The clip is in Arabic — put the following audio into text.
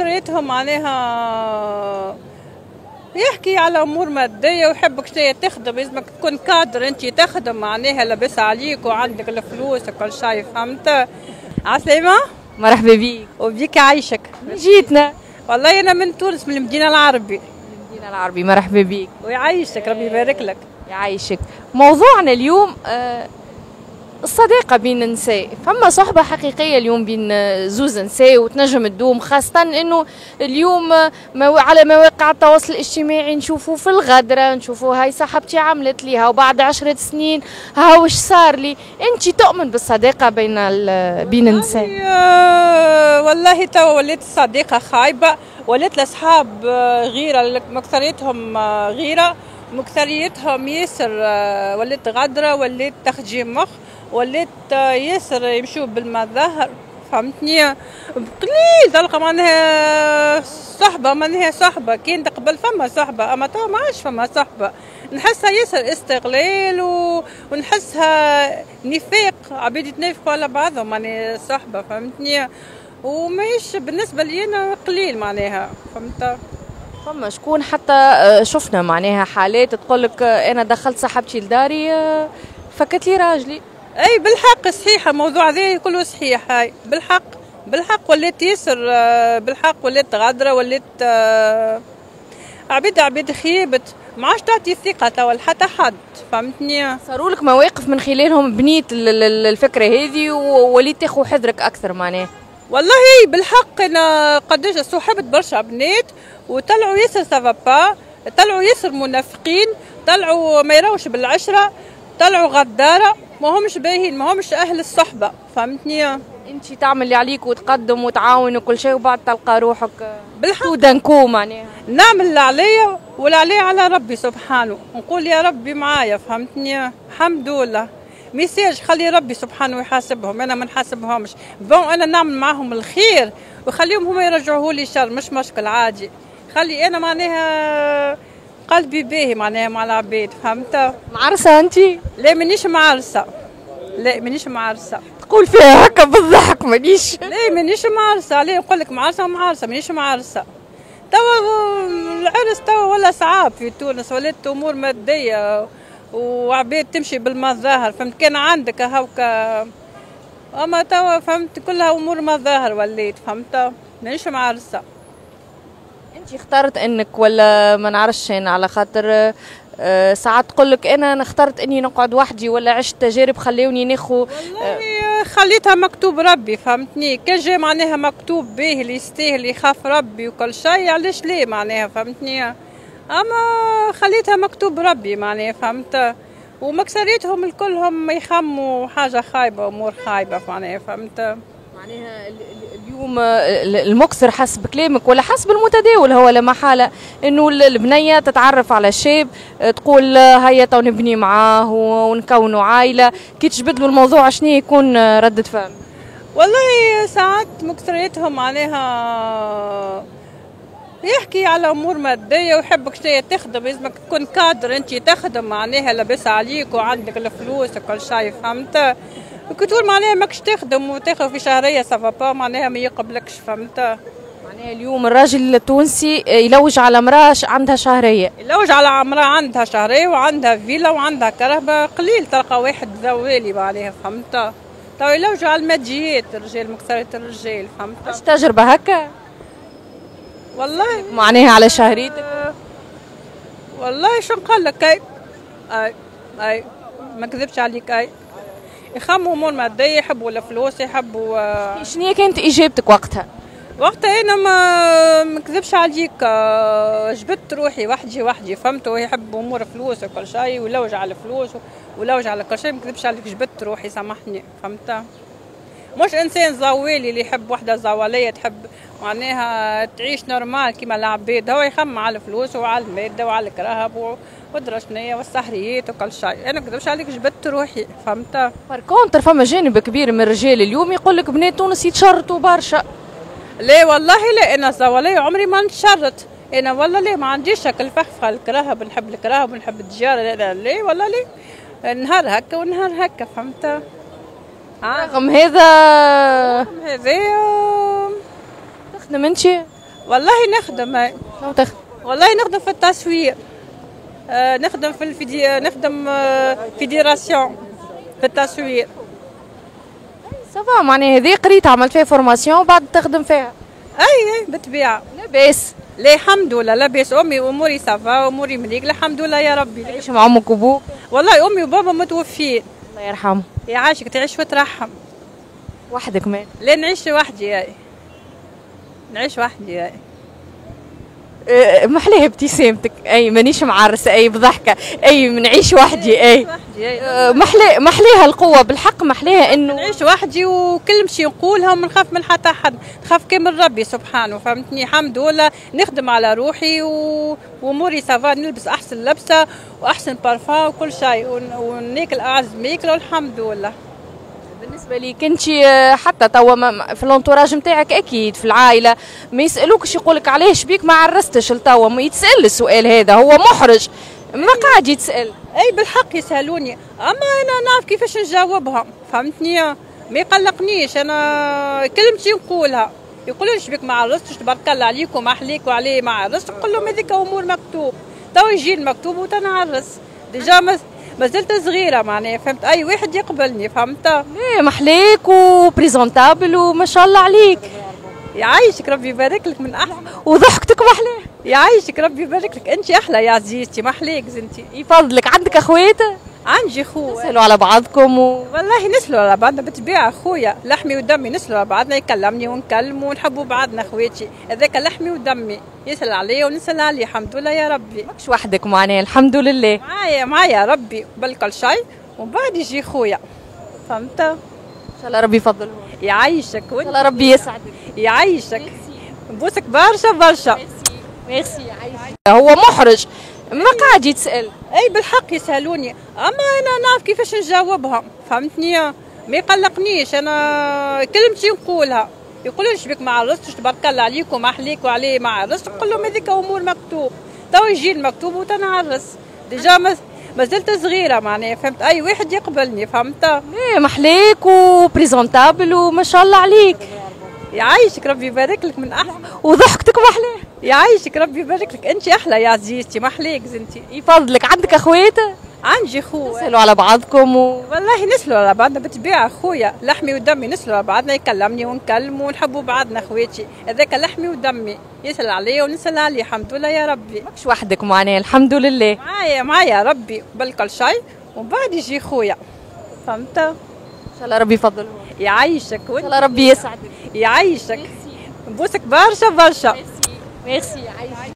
مكثريتهم معناها يحكي على امور ماديه ويحبك شويه تخدم، لازمك تكون كادر انت تخدم معناها لاباس عليك وعندك الفلوس وكل شيء، فهمت؟ عسلامة؟ مرحبا بيك. وبيك عايشك. جيتنا والله انا من تونس، من المدينه العربي. المدينة العربي، مرحبا بيك. ويعيشك، ربي يبارك لك. يعيشك. موضوعنا اليوم الصداقة بين النساء، فما صحبة حقيقية اليوم بين زوز نساء وتنجم تدوم، خاصة انه اليوم على مواقع التواصل الاجتماعي نشوفوا في الغدرة، نشوفوا هاي صاحبتي عملت ليها وبعد 10 سنين ها وش صار لي. انت تؤمن بالصداقة بين النساء؟ والله توا وليت الصديقة خايبة، وليت الاصحاب غيرة، مكثريتهم غيرة، مكثريتهم ياسر وليت غدرة، وليت تخجيم مخ، وليت ياسر يمشوا بالمظاهر، فهمتني؟ قليل تلقى معناها صحبة، معناها صحبة كان قبل فما صحبة، أما توا ما عادش فما صحبة، نحسها ياسر استغلال ونحسها نفاق، عباد يتنافقوا على بعضهم معناها صحبة، فهمتني؟ وماهيش بالنسبة لي أنا قليل معناها، فهمت؟ فما شكون حتى شفنا معناها حالات تقولك أنا دخلت صاحبتي لداري فكت لي راجلي. اي بالحق صحيحه، موضوع ذا كله صحيح، هاي بالحق وليت ياسر، بالحق وليت غادره، وليت عبيد خيبت، ما عادش تعطي ثقه توا لحتى حد، فهمتني؟ صاروا لك مواقف من خلالهم بنيت الفكره هذه ووليت تاخذ حذرك اكثر معناه؟ والله بالحق انا قداش صاحبت برشا بنات وطلعوا ياسر سافابا، طلعوا ياسر منافقين، طلعوا ما يراوش بالعشره، طلعوا غداره، ما همش باهين، ما همش اهل الصحبه، فهمتني؟ انت تعمل اللي عليك وتقدم وتعاون وكل شيء وبعد تلقى روحك بالحق ودنكو معناها. نعمل اللي عليا واللي علي على ربي سبحانه، نقول يا ربي معايا، فهمتني؟ الحمد لله، ميساج خلي ربي سبحانه يحاسبهم، انا ما نحاسبهمش، بون انا نعمل معهم الخير وخليهم هما يرجعوا لي شر، مش مشكل عادي، خلي انا معناها قلبي باهي معناها مع العباد، فهمت؟ معرسه انت؟ لا مانيش معرسه، لا مانيش معرسه. تقول فيها هكا بالضحك مانيش؟ لا مانيش معرسه، عليه نقول لك معرسه مانيش معرسه. توا العرس توا ولا صعاب في تونس، ولات امور ماديه وعباد تمشي بالمظاهر، فهمت؟ كان عندك هاوكا، اما توا فهمت كلها امور مظاهر وليت، فهمت؟ مانيش معرسه. انت اخترت انك ولا ما نعرفش انا، على خاطر ساعات تقول لك انا اخترت اني نقعد وحدي ولا عشت تجارب خلوني ناخذ؟ والله خليتها مكتوب ربي، فهمتني؟ كان جا معناها مكتوب به اللي يستاهل يخاف ربي وكل شيء، علاش ليه معناها، فهمتني؟ اما خليتها مكتوب ربي معناها، فهمت؟ ومكسريتهم الكلهم يخموا حاجه خايبه، امور خايبه معناها، فهمت؟ معناها اليوم المكسر حسب كلامك ولا حسب المتداول هو لا محاله انه البنيه تتعرف على شاب تقول هيا تو نبني معاه ونكونوا عائله، كي تجبدوا الموضوع شنو يكون رده فعل؟ والله ساعات مكسريتهم معناها يحكي على امور ماديه ويحبك شويه تخدم، لازمك تكون كادر انت تخدم معناها لاباس عليك وعندك الفلوس وكل شيء، فهمت؟ كي تقول معناها ماكش تخدم وتاخذ في شهريه سافابا معناها ما يقبلكش، فهمت؟ معناها اليوم الراجل التونسي يلوج على امراه عندها شهريه، يلوج على امراه عندها شهريه وعندها فيلا وعندها كرهبه، قليل تلقى واحد ذوالي معناها، فهمت؟ تو يلوجوا على الماديات الرجال، مكثرة الرجال، فهمت؟ مش تجربه هكا؟ والله معناها على شهريتك؟ والله شو نقول لك، اي ما كذبش عليك، اي يخموا امور ماديه، يحبوا الفلوس، يحبوا. شنو كانت اجابتك وقتها؟ وقتها انا ما كذبش عليك، جبت روحي وحدي، فهمت؟ يحب امور فلوس وكل شيء ولوج على الفلوس ولوج على كل شيء، ما كذبش عليك، جبت روحي، سامحني، فهمت؟ مش انسان زوالي اللي يحب وحده زواليه تحب معناها تعيش نورمال كيما العباد، هو يخمم على الفلوس وعلى الماده وعلى الكرهب ودرا شنيا والسهريات وكل شيء، انا ما نكذبش عليك جبت روحي، فهمت؟ كونتر فما جانب كبير من الرجال اليوم يقول لك بنات تونس يتشرطوا برشا. لا والله لا، انا زواليه عمري ما نتشرط، انا والله لا ما عنديش هكا الفخفخه، الكرهب نحب الكرهب ونحب التجاره، لا والله لا، نهار هكا ونهار هكا، فهمت؟ رغم هذا هذا تخدم انت؟ والله نخدم. شنو تخدم؟ والله نخدم في التصوير، نخدم في نخدم فيديراسيون في التصوير. سافا معناها هذه قريت عملت فيها فورماسيون وبعد تخدم فيها. اي بالطبيعه. لاباس. لا الحمد لله لاباس. امي اموري سافا، اموري مليك الحمد لله يا ربي. تعيش مع امك وابوك؟ والله امي وبابا متوفين. الله يرحمه. يعيشك تعيش وترحم. وحدك مات؟ لا نعيش وحدي هاي. نعيش وحدي هاي. محليها ابتسامتك، اي مانيش معرسه، اي بضحكه، اي منعيش وحدي، اي محليها القوه بالحق، محليها انه نعيش وحدي وكل شيء نقولها وما نخاف من حتى حد، نخاف كان من ربي سبحانه، فهمتني؟ الحمد لله نخدم على روحي واموري سافا، نلبس احسن لبسه واحسن بارفان وكل شيء وناكل اعز ماكله والحمد لله. بالنسبه لي كنتي حتى توا في الانتوراج نتاعك اكيد في العائله ما يسالوكش يقولك علاش بيك ما عرستش لتوا، ما يتسال السؤال هذا، هو محرج ما قاعد يتسال. اي بالحق يسالوني، اما انا نعرف كيفاش نجاوبها، فهمتني؟ ما يقلقنيش، انا كلمتي نقولها. يقولوا لي شبيك ما عرستش، تبارك الله عليك وما احليك وعليه ما عرست، نقول لهم هذيك امور مكتوب، تو يجي المكتوب وتنعرس. ديجا ما زلت صغيره معناها، فهمت؟ اي واحد يقبلني، فهمت؟ ايه محليك وبريزونتابل وما شاء الله عليك. يعيشك ربي يبارك لك من احلى، وضحكتك محلاه. يعيشك ربي يبارك لك، انت احلى يا عزيزتي، محليك زنتي. يفضلك. عندك اخوات؟ عندي خو. تسالوا على بعضكم والله نسلوا على بعضنا بالطبيعه، خويا لحمي ودمي، نسلوا على بعضنا، يكلمني ونكلم ونحبوا بعضنا خواتي، هذاك لحمي ودمي، يسال عليا ونسال عليه، الحمد لله يا ربي. ماكش وحدك معناها، الحمد لله. معايا ربي قبل كل شيء، ومن بعد يجي خويا، فهمت؟ ان شاء الله ربي يفضله. يعيشك ان شاء الله ربي يسعدك. يعيشك. نبوسك برشا برشا. ميرسي. يعيشك. هو محرج ما قاعد يتسال. اي بالحق يسالوني، اما انا نعرف كيفاش نجاوبها، فهمتني؟ ما يقلقنيش، انا كلمتي نقولها. يقولوا لي شبيك ما عرستش، تبارك الله عليك وما احليك وعليه ما عرست، نقول لهم هذيك امور مكتوب، تو يجي المكتوب وتنعرس. ديجا ما زلت صغيره معناها، فهمت؟ اي واحد يقبلني، فهمت؟ ايه محليك وبريزونتابل وما شاء الله عليك. يعيشك ربي يبارك لك من احلى، وضحكتك محلاه. يعيشك ربي يبارك لك، انت احلى يا عزيزتي، محليك زنتي. يفضلك. عندك اخوات؟ عندي خو. تسالوا على بعضكم والله نسلوا على بعضنا بالطبيعه، خويا لحمي ودمي، نسلوا على بعضنا، يكلمني ونكلم ونحبوا بعضنا خواتي، هذاك لحمي ودمي، يسال عليا ونسال عليه، الحمد لله يا ربي. ماكش وحدك معناها، الحمد لله. معايا ربي قبل كل شيء، ومن بعد يجي خويا، فهمت؟ ان شاء الله ربي يفضله. يعيشك. ان شاء الله ربي يسعدك. يعيشك. نبوسك برشا برشا. ميرسي. يعيشك.